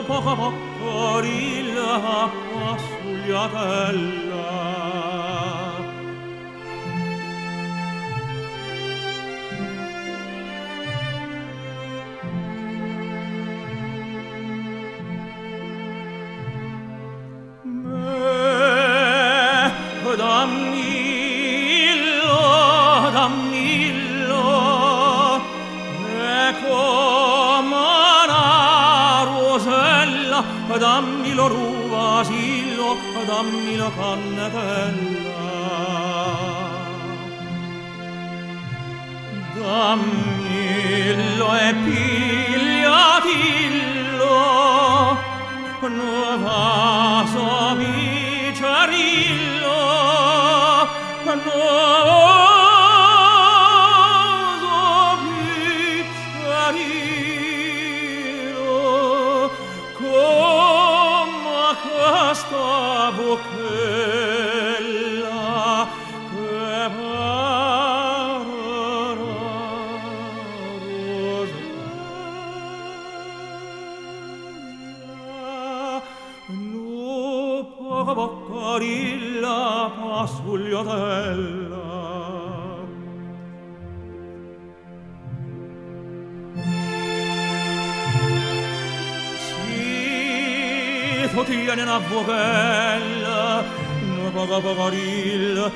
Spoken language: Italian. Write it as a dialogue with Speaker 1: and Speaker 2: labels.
Speaker 1: poco pocorilla sfogliatella. Dammillo, dammilo ruvasillo, dammilo cannetella. Dammillo e pigliatillo, vaso vicerillo, questa bocchella che parerà rosella, no poca boccarilla passugliatella. Tiene una vogella, no poca pocarilla,